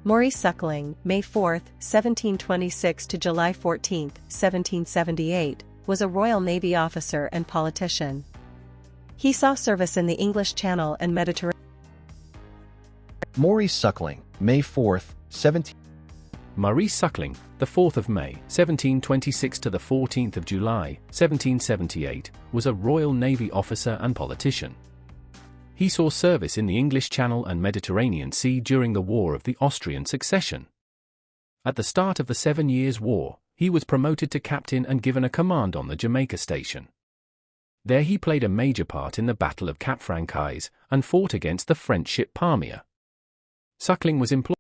Maurice Suckling, May 4, 1726 to July 14, 1778, was a Royal Navy officer and politician. He saw service in the English Channel and Mediterranean. Maurice Suckling, May 4, 17... Maurice Suckling, the 4th of May, 1726 to the 14th of July, 1778, was a Royal Navy officer and politician. He saw service in the English Channel and Mediterranean Sea during the War of the Austrian Succession. At the start of the 7 Years' War, he was promoted to captain and given a command on the Jamaica station. There he played a major part in the Battle of Cap Francaise and fought against the French ship Pamir. Suckling was employed